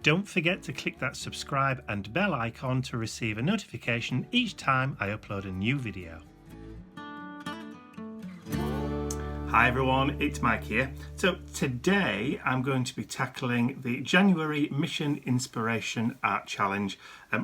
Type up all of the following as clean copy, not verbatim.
Don't forget to click that subscribe and bell icon to receive a notification each time I upload a new video. Hi everyone, it's Mike here. So today I'm going to be tackling the January Mission Inspiration Art Challenge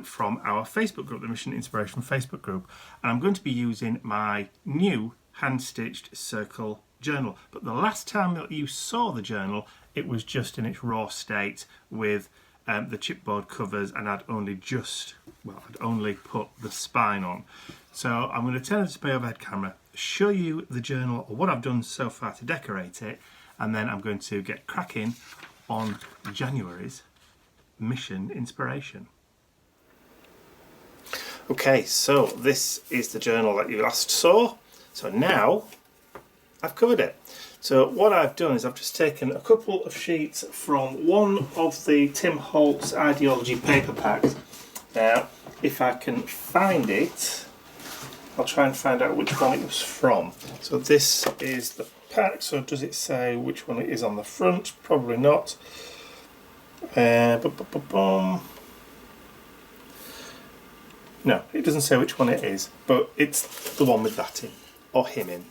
from our Facebook group, the Mission Inspiration Facebook group. And I'm going to be using my new hand-stitched circle journal. But the last time that you saw the journal, it was just in its raw state with the chipboard covers, and I'd only put the spine on. So I'm going to turn the display overhead camera, show you the journal or what I've done so far to decorate it, and then I'm going to get cracking on January's Mission Inspiration. Okay, so this is the journal that you last saw. So now I've covered it. So what I've done is I've just taken a couple of sheets from one of the Tim Holtz Ideology paper packs. Now, if I can find it, I'll try and find out which one it was from. So this is the pack, so does it say which one it is on the front? Probably not. No, it doesn't say which one it is, but it's the one with that in, or him in.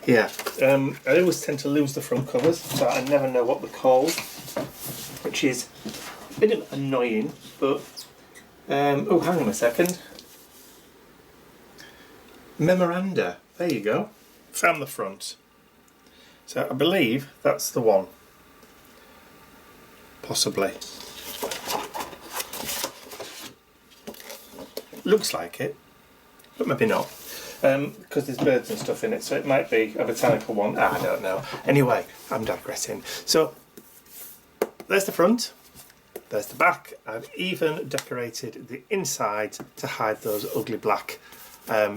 Yeah, I always tend to lose the front covers, so I never know what they're called, which is a bit annoying, but, oh, hang on a second. Memoranda, there you go, found the front. So I believe that's the one, possibly. Looks like it, but maybe not. Because there's birds and stuff in it, so it might be a botanical one. I don't know. Anyway, I'm digressing. So there's the front, there's the back. I've even decorated the inside to hide those ugly black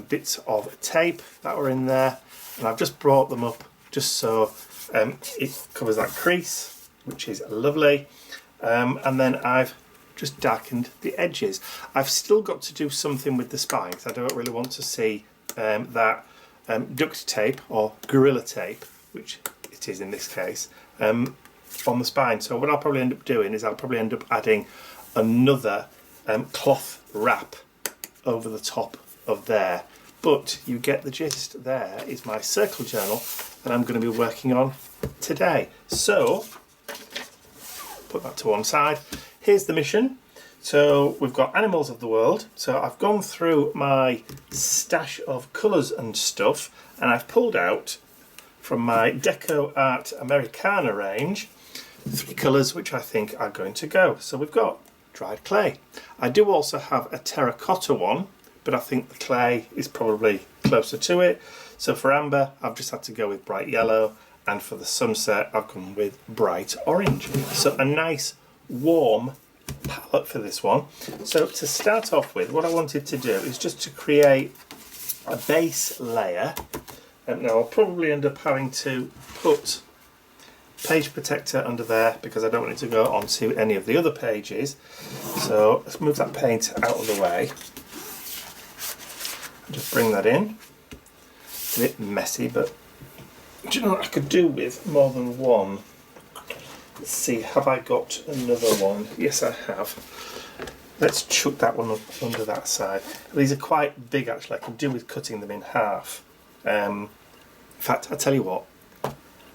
bits of tape that were in there, and I've just brought them up just so it covers that crease, which is lovely. And then I've just darkened the edges. I've still got to do something with the spine because I don't really want to see that duct tape or gorilla tape, which it is in this case, on the spine. So what I'll probably end up doing is I'll probably end up adding another cloth wrap over the top of there. But you get the gist. There is my circle journal that I'm going to be working on today. So put that to one side. Here's the mission. So we've got animals of the world. So I've gone through my stash of colours and stuff, and I've pulled out from my Deco Art Americana range 3 colours which I think are going to go. So we've got dried clay. I do also have a terracotta one, but I think the clay is probably closer to it. So for amber, I've just had to go with bright yellow, and for the sunset, I've gone with bright orange. So a nice warm palette for this one. So to start off with, what I wanted to do is just to create a base layer, and now I'll probably end up having to put page protector under there because I don't want it to go onto any of the other pages. So let's move that paint out of the way. Just bring that in. It's a bit messy, but do you know what I could do with more than one? Let's see, have I got another one? Yes, I have. Let's chuck that one up under that side. These are quite big actually. I could do with cutting them in half. In fact, I'll tell you what.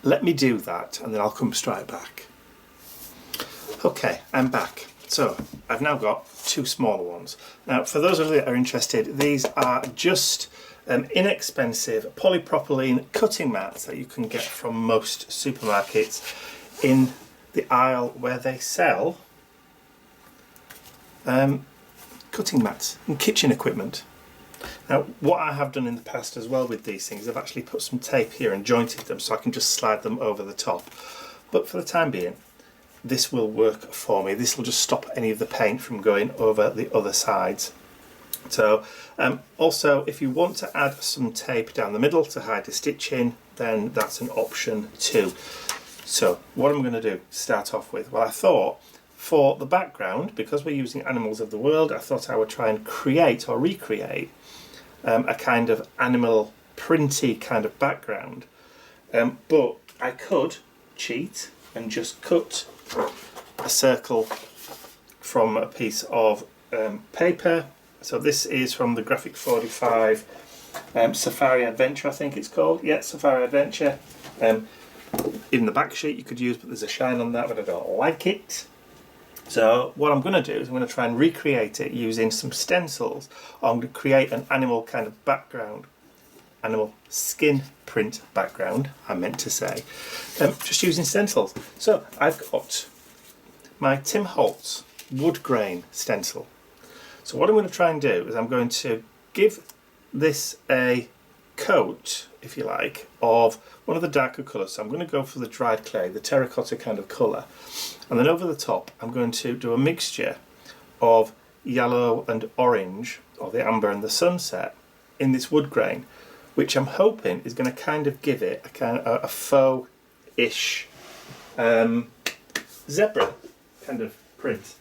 Let me do that and then I'll come straight back. Okay, I'm back. So I've now got 2 smaller ones. Now, for those of you that are interested, these are just inexpensive polypropylene cutting mats that you can get from most supermarkets in the aisle where they sell cutting mats and kitchen equipment. Now, what I have done in the past as well with these things, I've actually put some tape here and jointed them so I can just slide them over the top. But for the time being, this will work for me. This will just stop any of the paint from going over the other sides. So also, if you want to add some tape down the middle to hide the stitching, then that's an option too. So what I'm going to do to start off with, well, I thought for the background, because we're using animals of the world, I thought I would try and create or recreate a kind of animal printy kind of background. But I could cheat and just cut a circle from a piece of paper. So this is from the Graphic 45 Safari Adventure, I think it's called. Yeah, Safari Adventure. In the back sheet you could use, but there's a shine on that, but I don't like it. So what I'm going to do is I'm going to try and recreate it using some stencils. I'm going to create an animal kind of background, animal skin print background, I meant to say, just using stencils. So I've got my Tim Holtz wood grain stencil. So what I'm going to try and do is I'm going to give this a coat, if you like, of one of the darker colours. So I'm going to go for the dried clay, the terracotta kind of colour, and then over the top I'm going to do a mixture of yellow and orange, or the amber and the sunset, in this wood grain, which I'm hoping is going to kind of give it a kind of a faux-ish zebra kind of print,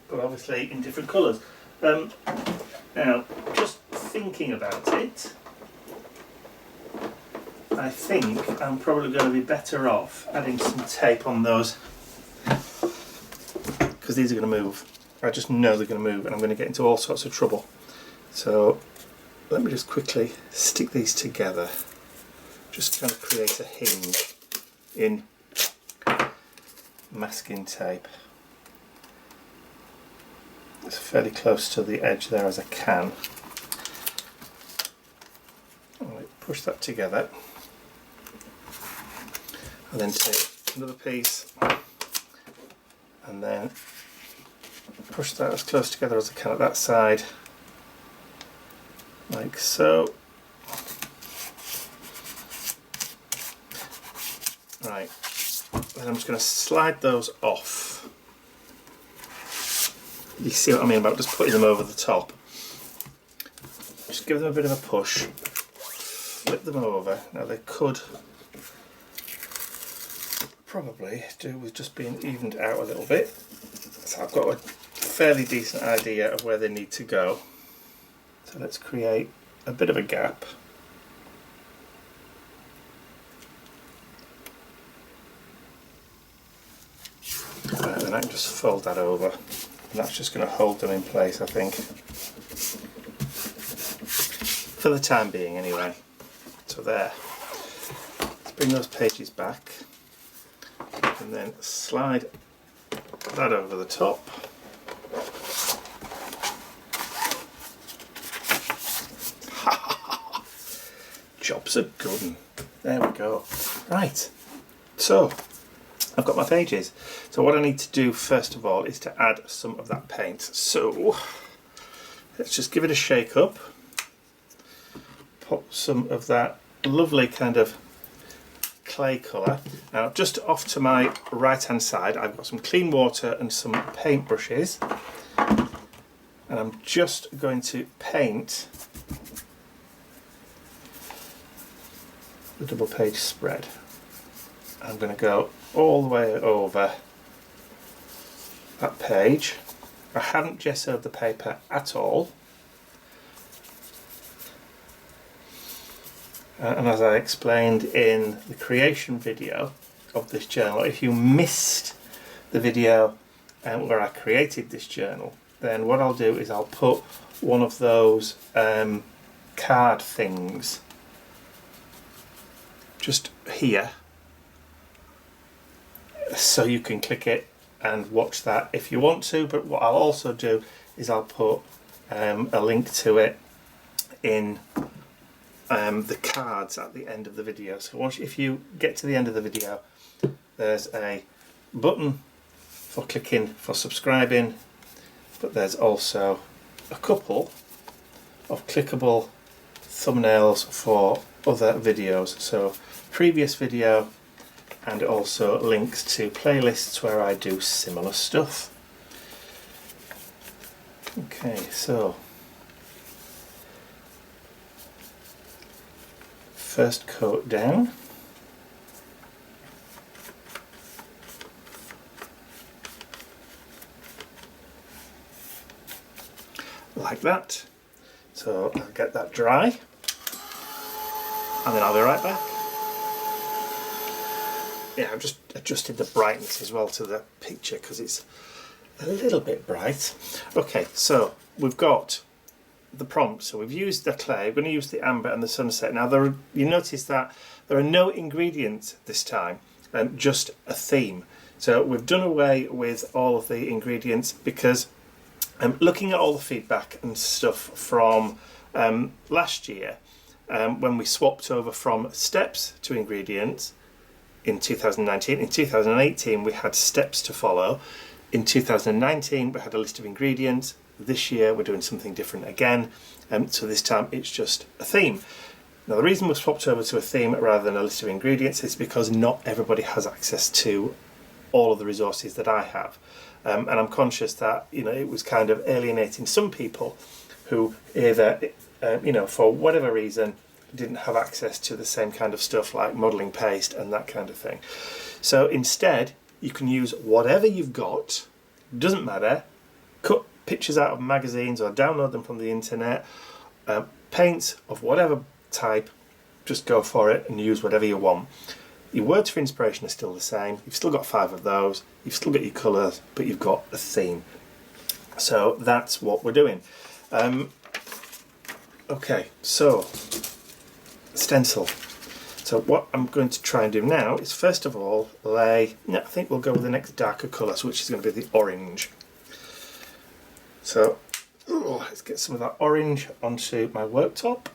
but obviously in different colours. Now, just thinking about it, I think I'm probably going to be better off adding some tape on those, because these are going to move. I just know they're going to move and I'm going to get into all sorts of trouble. So let me just quickly stick these together, just kind of create a hinge in masking tape. It's fairly close to the edge there as I can. Push that together, and then take another piece and then push that as close together as I can at that side, like so. Right, then I'm just going to slide those off. You see what I mean about just putting them over the top. Just give them a bit of a push, flip them over. Now they could probably do with just being evened out a little bit. So I've got a fairly decent idea of where they need to go. So let's create a bit of a gap. Right, then I can just fold that over, and that's just going to hold them in place, I think. For the time being anyway. So there. Let's bring those pages back and then slide that over the top. Job's a good one. There we go. Right, so I've got my pages. So what I need to do first of all is to add some of that paint. So let's just give it a shake up. Pop some of that lovely kind of clay colour. Now just off to my right hand side I've got some clean water and some paint brushes, and I'm just going to paint the double page spread. I'm going to go all the way over that page. I haven't gessoed the paper at all. And as I explained in the creation video of this journal, if you missed the video where I created this journal, then what I'll do is I'll put one of those card things just here, so you can click it and watch that if you want to. But what I'll also do is I'll put a link to it in the cards at the end of the video. So if you get to the end of the video, there's a button for clicking for subscribing, but there's also a couple of clickable thumbnails for other videos. So previous video, and also links to playlists where I do similar stuff. Okay, so first coat down. Like that. So I'll get that dry, and then I'll be right back. yeah, I've just adjusted the brightness as well to the picture because it's a little bit bright. Okay, so we've got the prompt. So we've used the clay. We're going to use the amber and the sunset. Now, you notice that there are no ingredients this time, just a theme. So we've done away with all of the ingredients because looking at all the feedback and stuff from last year, when we swapped over from steps to ingredients in 2019. In 2018 we had steps to follow. In 2019 we had a list of ingredients. This year we're doing something different again, so this time it's just a theme. Now the reason we've swapped over to a theme rather than a list of ingredients is because not everybody has access to all of the resources that I have, and I'm conscious that it was kind of alienating some people who either for whatever reason didn't have access to the same kind of stuff like modelling paste and that kind of thing. So instead you can use whatever you've got, doesn't matter, cut pictures out of magazines or download them from the internet, paints of whatever type, just go for it and use whatever you want. Your words for inspiration are still the same, you've still got 5 of those, you've still got your colours, but you've got a theme. So that's what we're doing. Okay, so stencil. So what I'm going to try and do now is first of all I think we'll go with the next darker colour, so which is going to be the orange. So let's get some of that orange onto my worktop,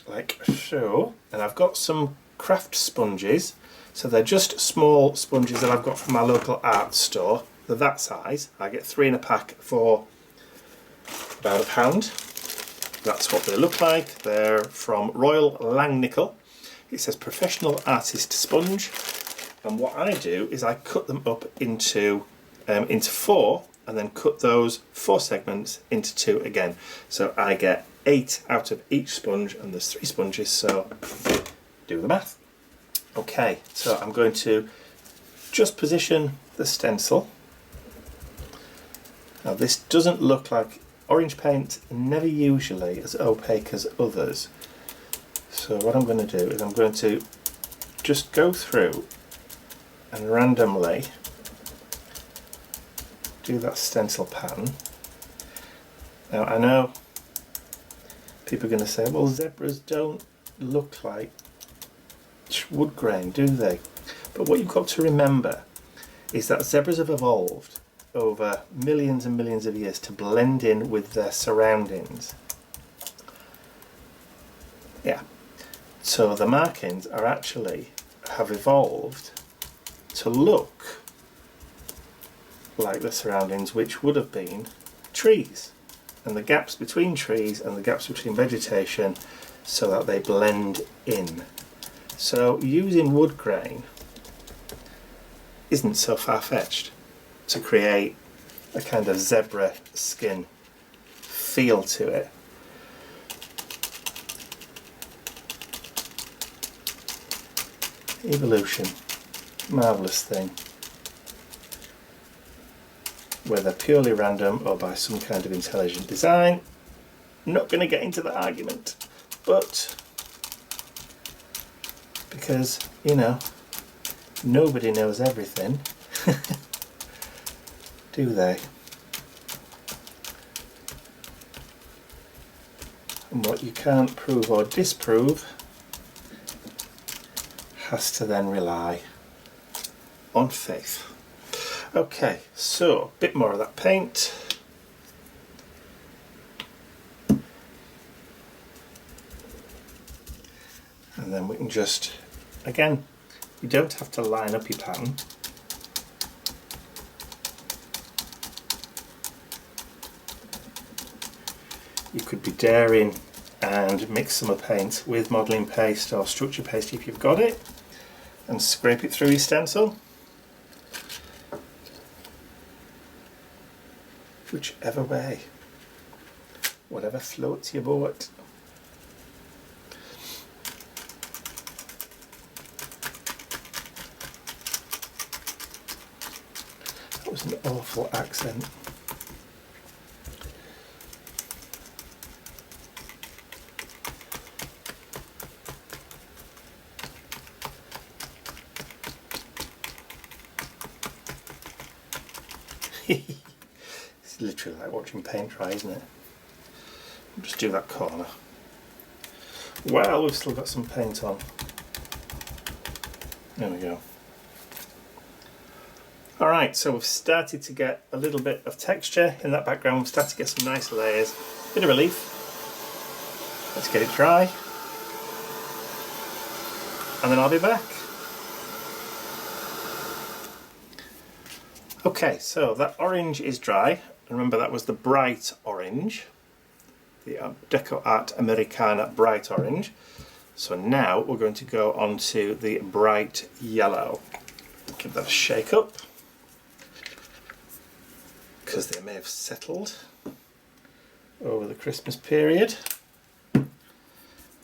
like so. And I've got some craft sponges, so they're just small sponges that I've got from my local art store. They're that size. I get 3 in a pack for about £1. That's what they look like. They're from Royal Langnickel. It says professional artist sponge, and what I do is I cut them up into 4 and then cut those 4 segments into 2 again. So I get 8 out of each sponge, and there's 3 sponges, so do the math. Okay, so I'm going to just position the stencil. Now this doesn't look like orange paint, never usually as opaque as others. So what I'm going to do is I'm going to just go through and randomly do that stencil pattern. Now I know people are going to say, well, zebras don't look like wood grain, do they? But what you've got to remember is that zebras have evolved over millions and millions of years to blend in with their surroundings. Yeah. So the markings are actually have evolved to look like the surroundings, which would have been trees, and the gaps between trees and the gaps between vegetation, so that they blend in. So using wood grain isn't so far-fetched to create a kind of zebra skin feel to it. Evolution, marvellous thing. Whether purely random or by some kind of intelligent design, not going to get into the argument, but because, nobody knows everything, do they? And what you can't prove or disprove has to then rely on faith. Okay, so a bit more of that paint. And then we can just, again, you don't have to line up your pattern. You could be daring and mix some of paint with modelling paste or structure paste if you've got it, and scrape it through your stencil. Whichever way, whatever floats your boat. That was an awful accent. It's literally like watching paint dry, isn't it? I'll just do that corner. Well, we've still got some paint on. There we go. Alright, so we've started to get a little bit of texture in that background. We've started to get some nice layers. Bit of relief. Let's get it dry. And then I'll be back. Okay, so that orange is dry. Remember, that was the bright orange. The Deco Art Americana bright orange. So now we're going to go on to the bright yellow. Give that a shake up, because they may have settled over the Christmas period. And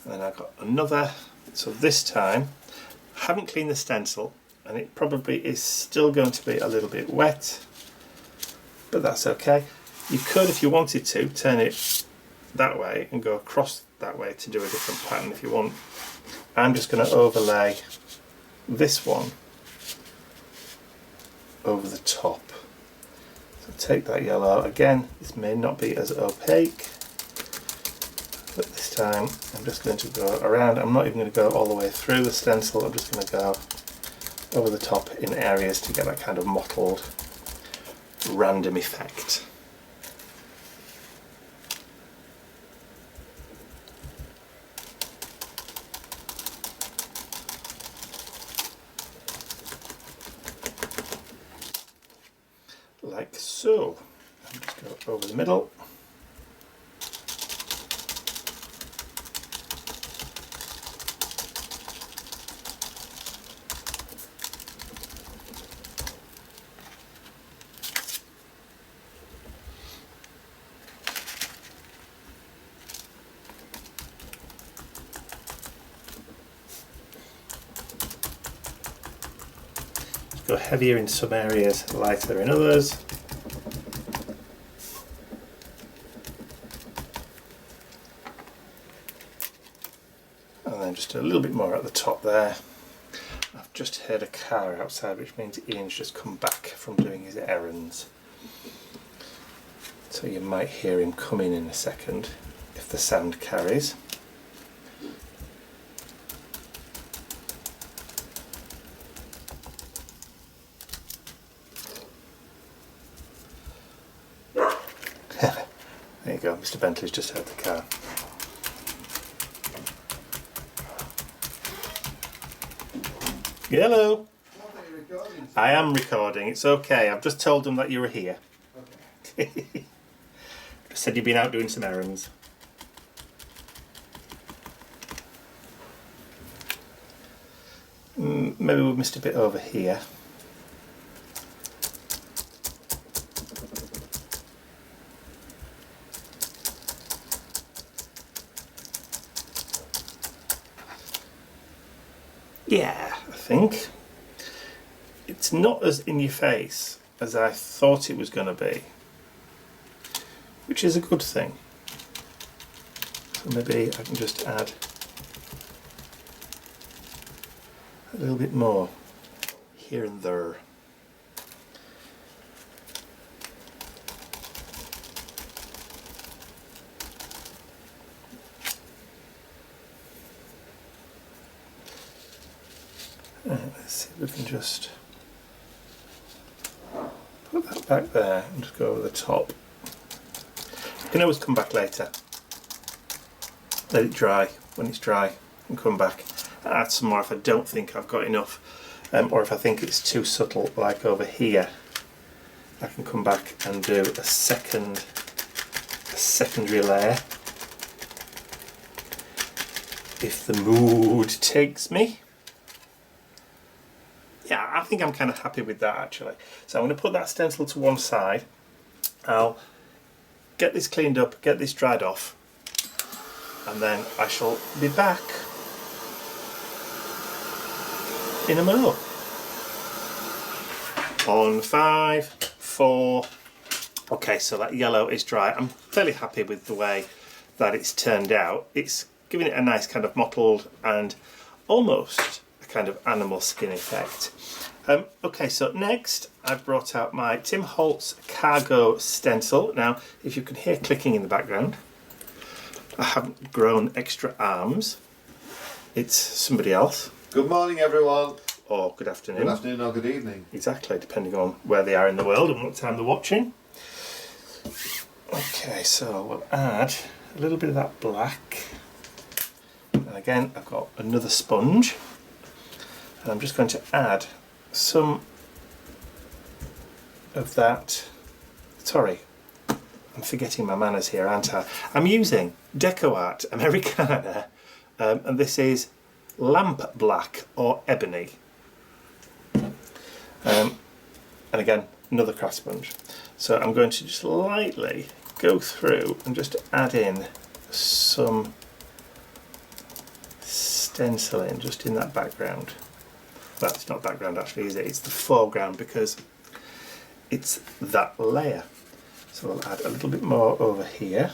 then I've got another, so this time I haven't cleaned the stencil, and it probably is still going to be a little bit wet, but that's okay. You could, if you wanted to, turn it that way and go across that way to do a different pattern if you want. I'm just going to overlay this one over the top. So take that yellow again. This may not be as opaque, but this time I'm just going to go around. I'm not even going to go all the way through the stencil. I'm just going to go over the top in areas to get that kind of mottled random effect. Like so. And just go over the middle. Go heavier in some areas, lighter in others. And then just a little bit more at the top there. I've just heard a car outside, which means Ian's just come back from doing his errands. So you might hear him come in a second if the sound carries. There you go, Mr. Bentley's just heard the car. Hello. I am recording, it's okay. I've just told them that you were here. Okay. Just said you've been out doing some errands. Maybe we missed a bit over here. Yeah, I think. It's not as in your face as I thought it was going to be, which is a good thing. So maybe I can just add a little bit more here and there. Let's see if we can just put that back there and just go over the top. You can always come back later. Let it dry. When it's dry, and come back. Add some more if I don't think I've got enough, or if I think it's too subtle, like over here. I can come back and do a secondary layer if the mood takes me. Yeah, I think I'm kind of happy with that actually. So I'm going to put that stencil to one side. I'll get this cleaned up, get this dried off, and then I shall be back in a mo. On 5, 4. Okay, so that yellow is dry. I'm fairly happy with the way that it's turned out. It's giving it a nice kind of mottled and almost a kind of animal skin effect. Okay, so next I've brought out my Tim Holtz Cargo Stencil. Now, if you can hear clicking in the background, I haven't grown extra arms. It's somebody else. Good morning, everyone. Or good afternoon. Good afternoon or good evening. Exactly, depending on where they are in the world and what time they're watching. Okay, so we'll add a little bit of that black. And again, I've got another sponge. And I'm just going to add some of that. Sorry, I'm forgetting my manners here, aren't I? I'm using Deco Art Americana, and this is lamp black or ebony. And again, another craft sponge. So I'm going to just lightly go through and just add in some stenciling just in that background. Well, it's not background actually, is it? It's the foreground because it's that layer. So I'll add a little bit more over here.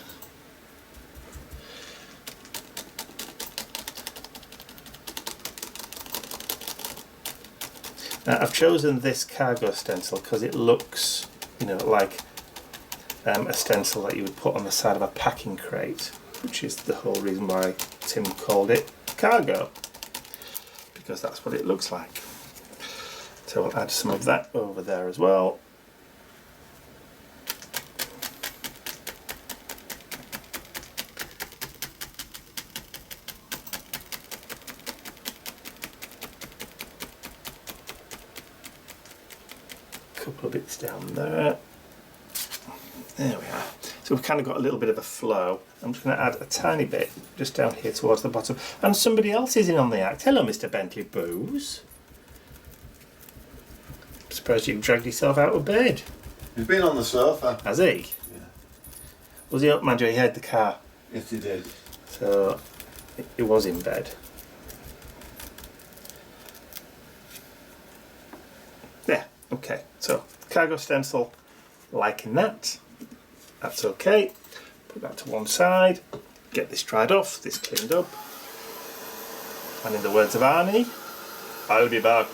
Now I've chosen this cargo stencil because it looks, you know, like a stencil that you would put on the side of a packing crate, which is the whole reason why Tim called it cargo, because that's what it looks like. So I'll add some of that over there as well. Couple of bits down there. There we are. So we've kind of got a little bit of a flow. I'm just going to add a tiny bit just down here towards the bottom. And somebody else is in on the act. Hello, Mr. Bentley Booze. I'm surprised you've dragged yourself out of bed. He's been on the sofa. Has he? Yeah. Was he up? Mind you, he heard the car. Yes, he did. So he was in bed. There. Okay. So cargo stencil, liking that. That's okay. Put that to one side. Get this dried off, this cleaned up. And in the words of Arnie, I'll be back.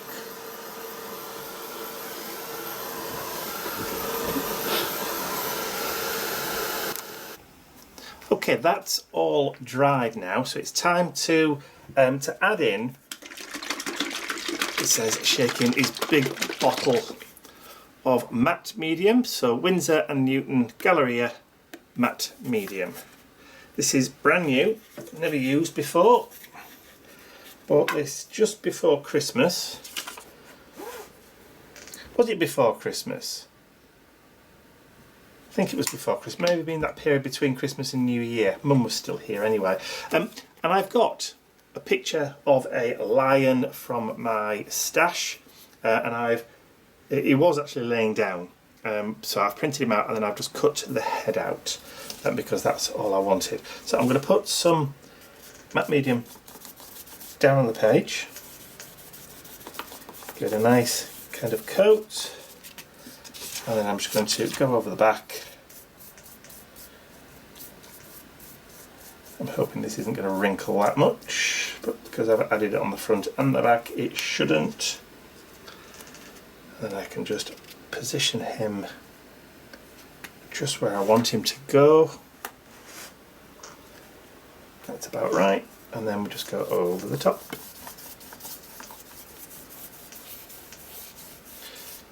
Okay, that's all dried now, so it's time to add in. It says shaking his big bottle of matte medium, so Winsor and Newton Galleria matte medium. This is brand new, never used before. Bought this just before Christmas. Was it before Christmas? I think it was before Christmas, maybe in that period between Christmas and New Year. Mum was still here anyway. And I've got a picture of a lion from my stash, and he was actually laying down, so I've printed him out and then I've just cut the head out because that's all I wanted. So I'm going to put some matte medium down on the page, give it a nice kind of coat, and then I'm just going to go over the back. I'm hoping this isn't going to wrinkle that much, but because I've added it on the front and the back it shouldn't. Then I can just position him just where I want him to go. That's about right. And then we just go over the top.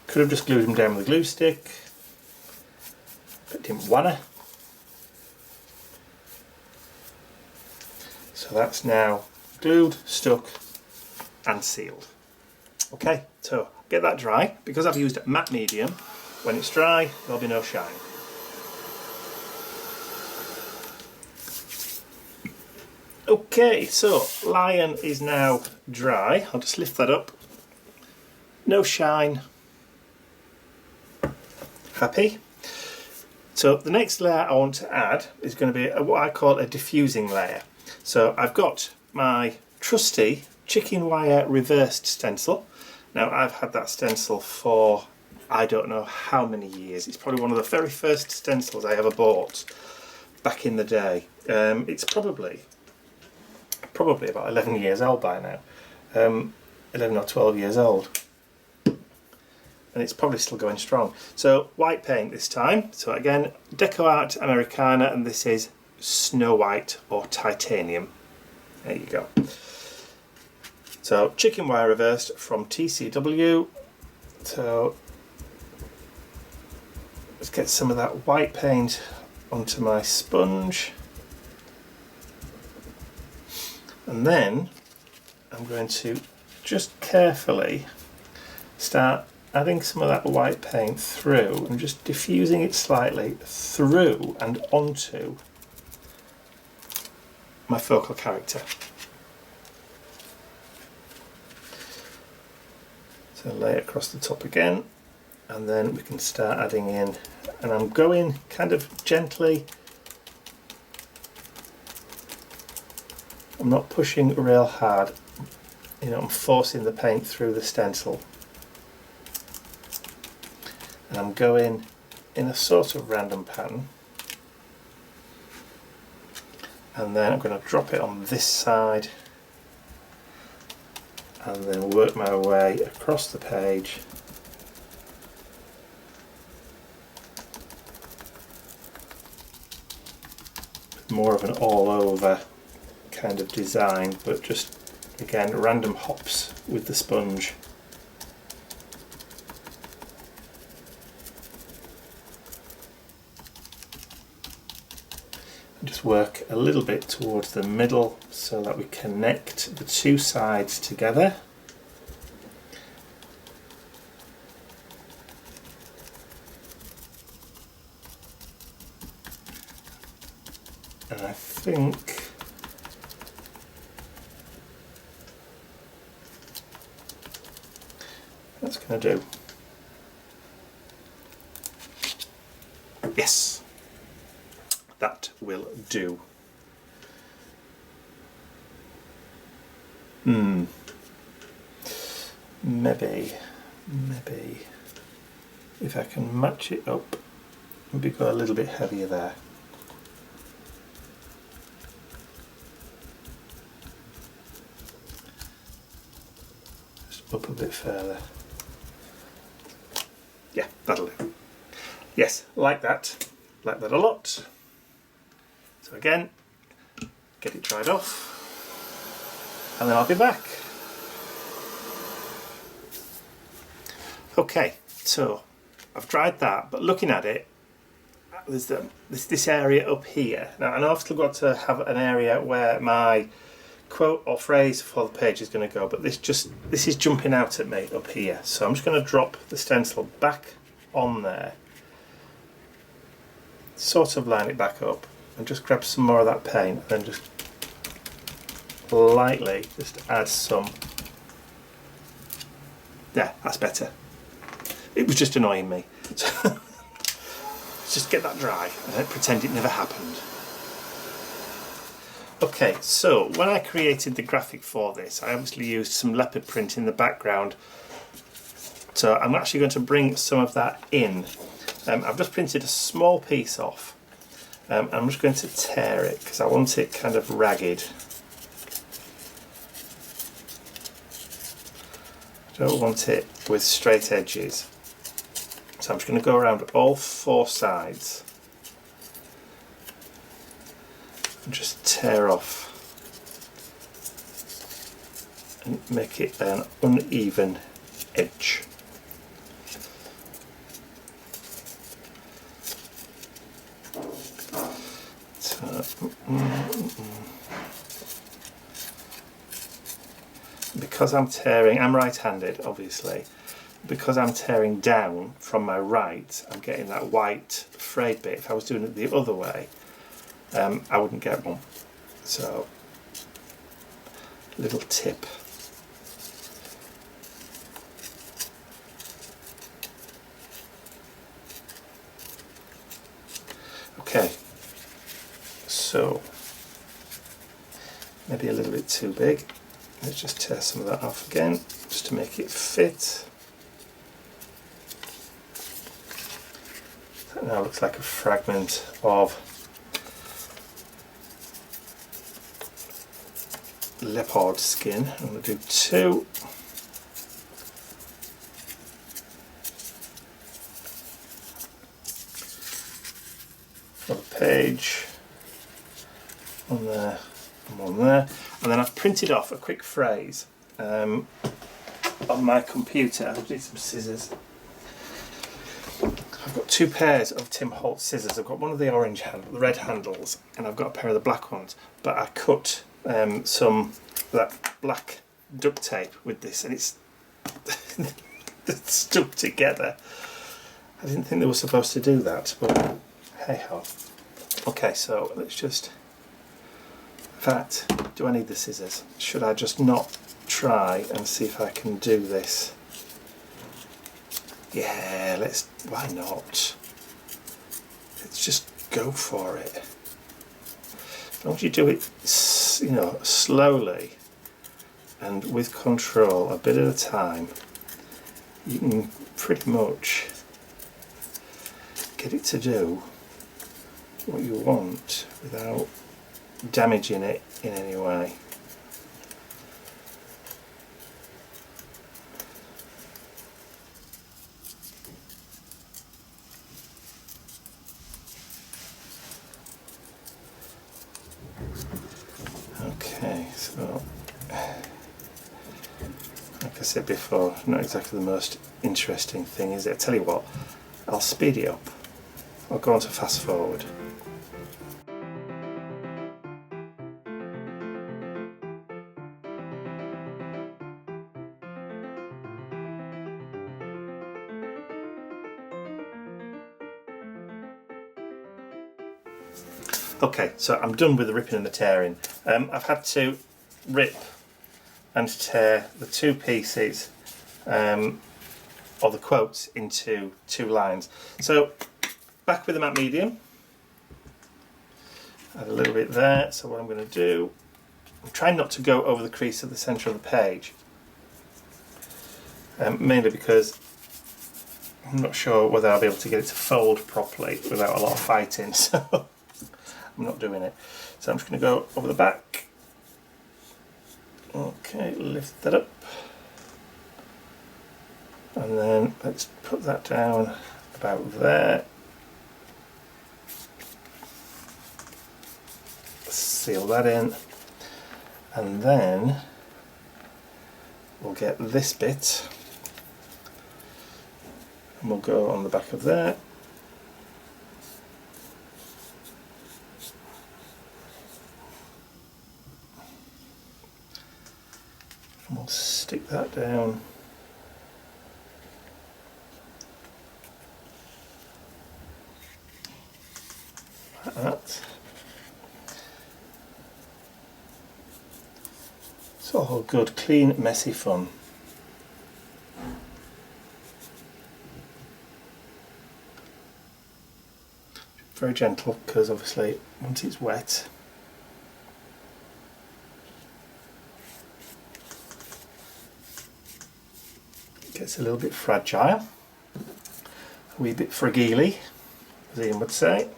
Could have just glued him down with a glue stick, but didn't wanna. So that's now glued, stuck and sealed. Okay, so get that dry. Because I've used matte medium, when it's dry there'll be no shine. Okay, so lion is now dry. I'll just lift that up. No shine. Happy? So the next layer I want to add is going to be what I call a diffusing layer. So I've got my trusty chicken wire reversed stencil. Now I've had that stencil for I don't know how many years. It's probably one of the very first stencils I ever bought back in the day. It's probably about 11 years old by now. 11 or 12 years old. and it's probably still going strong. So white paint this time. So again, Deco Art Americana, and this is Snow White or Titanium. There you go. So chicken wire reversed from TCW. So let's get some of that white paint onto my sponge. And then I'm going to just carefully start adding some of that white paint through and just diffusing it slightly through and onto my focal character. So lay it across the top again, and then we can start adding in, and I'm going kind of gently. I'm not pushing real hard, you know, I'm forcing the paint through the stencil. And I'm going in a sort of random pattern. And then I'm going to drop it on this side and then work my way across the page. More of an all over kind of design, but just again random hops with the sponge. Just work a little bit towards the middle so that we connect the two sides together. And I think that's going to do. Yes. That will do. Maybe if I can match it up, maybe go a little bit heavier there. Just up a bit further. Yeah, that'll do. Yes, like that a lot. So again, get it dried off, and then I'll be back. Okay, so I've dried that, but looking at it, there's this area up here. Now I know I've still got to have an area where my quote or phrase for the page is going to go, but this is jumping out at me up here. So I'm just going to drop the stencil back on there, sort of line it back up, and just grab some more of that paint and then just lightly just add some. Yeah, that's better. It was just annoying me. So just get that dry and pretend it never happened. Okay, so when I created the graphic for this, I obviously used some leopard print in the background. So I'm actually going to bring some of that in. I've just printed a small piece off. I'm just going to tear it because I want it kind of ragged. I don't want it with straight edges. So I'm just going to go around all four sides and just tear off and make it an uneven edge. Because I'm tearing, I'm right-handed obviously, because I'm tearing down from my right, I'm getting that white frayed bit. If I was doing it the other way, I wouldn't get one. So, little tip. Okay, so maybe a little bit too big. Let's just tear some of that off again, just to make it fit. That now looks like a fragment of leopard skin. I'm going to do two. page, one there and one there, and then I've printed off a quick phrase on my computer. I need some scissors. I've got two pairs of Tim Holtz scissors. I've got one of the orange the red handles, and I've got a pair of the black ones. But I cut some of that black duct tape with this, and it's stuck together. I didn't think they were supposed to do that, but hey ho. Okay, so let's just. In fact, do I need the scissors? Should I just not try and see if I can do this? Yeah, why not? Let's just go for it. As long as you do it, you know, slowly and with control, a bit at a time, you can pretty much get it to do what you want without damaging it in any way. Okay, so like I said before, not exactly the most interesting thing, is it? I tell you what, I'll speed it up. I'll go on to fast forward. Okay, so I'm done with the ripping and the tearing. I've had to rip and tear the two pieces or the quotes into two lines. So back with the matte medium, add a little bit there. So what I'm going to do, I'm trying not to go over the crease of the centre of the page, mainly because I'm not sure whether I'll be able to get it to fold properly without a lot of fighting, so I'm not doing it. So I'm just going to go over the back. Okay, lift that up. And then let's put that down about there. Seal that in. And then we'll get this bit and we'll go on the back of there. And we'll stick that down like that. It's all good, clean, messy fun. Very gentle, because obviously once it's wet, gets a little bit fragile, a wee bit fragile, as Ian would say.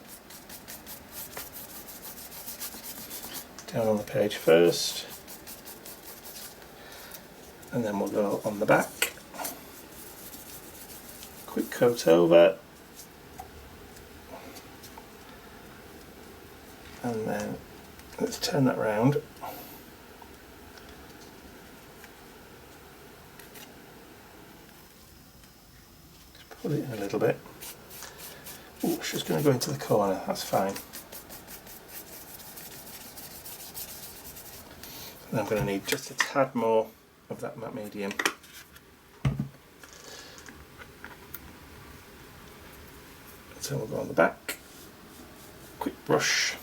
Down on the page first, and then we'll go on the back. Quick coat over, and then let's turn that round. Pull it in a little bit. Oh, she's going to go into the corner, that's fine. And I'm going to need just a tad more of that matte medium. So we'll go on the back. Quick brush.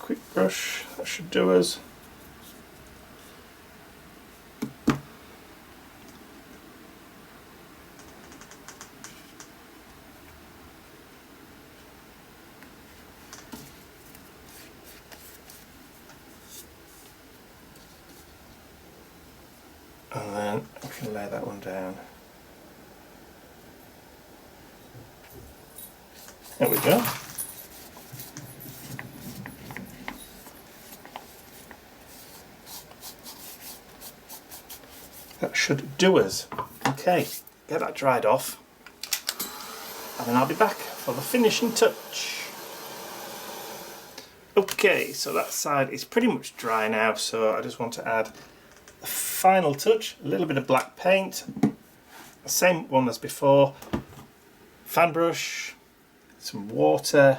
Quick brush, that should do us. And then I can lay that one down. There we go. That should do us. Okay, get that dried off, and then I'll be back for the finishing touch. Okay, so that side is pretty much dry now, so I just want to add a final touch, a little bit of black paint, same one as before, fan brush, some water,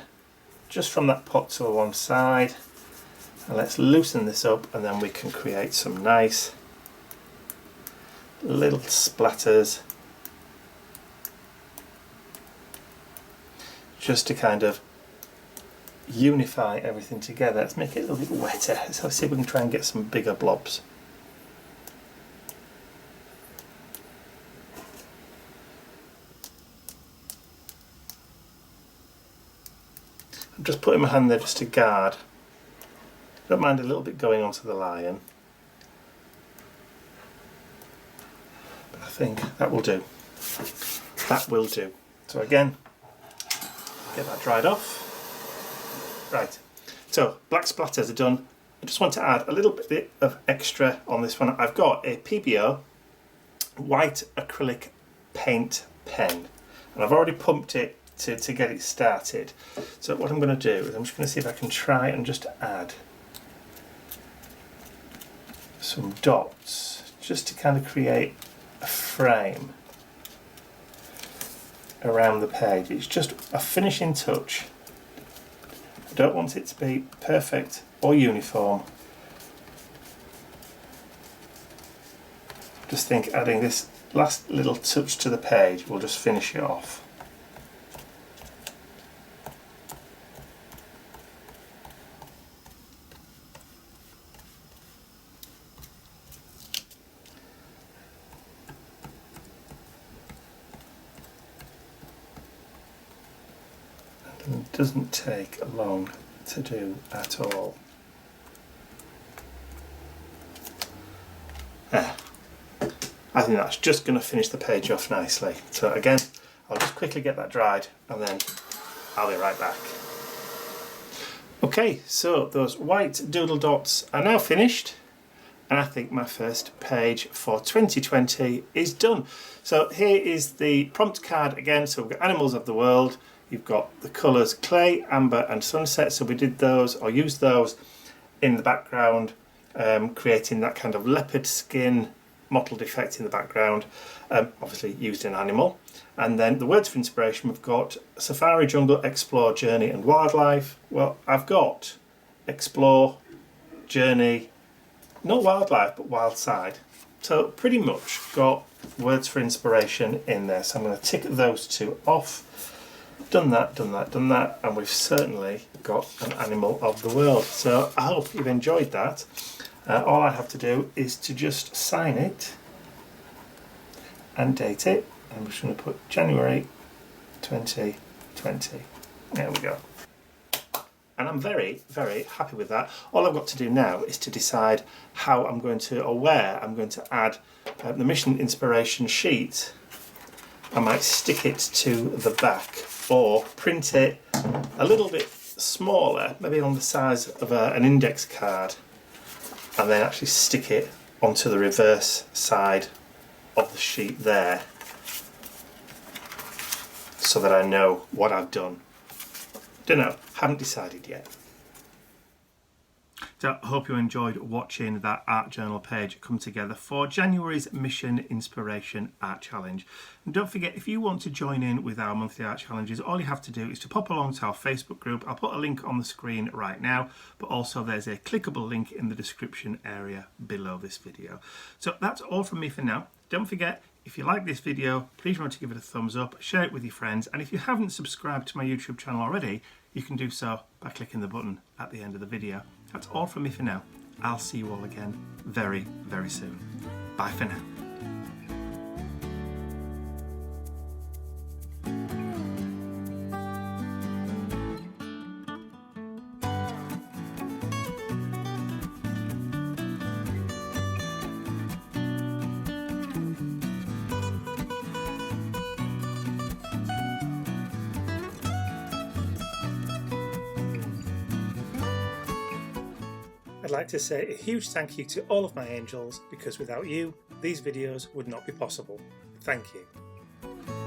just from that pot to one side, and let's loosen this up and then we can create some nice little splatters just to kind of unify everything together. Let's make it a little bit wetter. Let's see if we can try and get some bigger blobs. I'm just putting my hand there just to guard. Don't mind a little bit going onto the lion, but I think that will do. That will do. So again, get that dried off. Right, so black splatters are done. I just want to add a little bit of extra on this one. I've got a PBO white acrylic paint pen, and I've already pumped it to get it started. So what I'm going to do is I'm just going to see if I can try and just add some dots just to kind of create a frame around the page. It's just a finishing touch. I don't want it to be perfect or uniform. Just think adding this last little touch to the page will just finish it off. It doesn't take long to do at all. I think that's just going to finish the page off nicely. So again, I'll just quickly get that dried and then I'll be right back. Okay, so those white doodle dots are now finished, and I think my first page for 2020 is done. So here is the prompt card again. So we've got animals of the world. You've got the colours clay, amber and sunset, so we did those or used those in the background, creating that kind of leopard skin mottled effect in the background, obviously used in animal. And then the words for inspiration, we've got safari, jungle, explore, journey and wildlife. Well, I've got explore, journey, not wildlife but wild side. So pretty much got words for inspiration in there. So I'm going to tick those two off. Done that, and we've certainly got an animal of the world. So I hope you've enjoyed that. All I have to do is to just sign it and date it. I'm just going to put January 2020. There we go. And I'm very, very happy with that. All I've got to do now is to decide how I'm going to, or where I'm going to add the mission inspiration sheet. I might stick it to the back or print it a little bit smaller, maybe on the size of an index card, and then actually stick it onto the reverse side of the sheet there so that I know what I've done. Don't know, haven't decided yet. So I hope you enjoyed watching that art journal page come together for January's Mission Inspiration Art Challenge. And don't forget, if you want to join in with our monthly art challenges, all you have to do is to pop along to our Facebook group. I'll put a link on the screen right now, but also there's a clickable link in the description area below this video. So that's all from me for now. Don't forget, if you like this video, please remember to give it a thumbs up, share it with your friends, and if you haven't subscribed to my YouTube channel already, you can do so by clicking the button at the end of the video. That's all from me for now. I'll see you all again very, very soon. Bye for now. I'd like to say a huge thank you to all of my angels, because without you, these videos would not be possible. Thank you.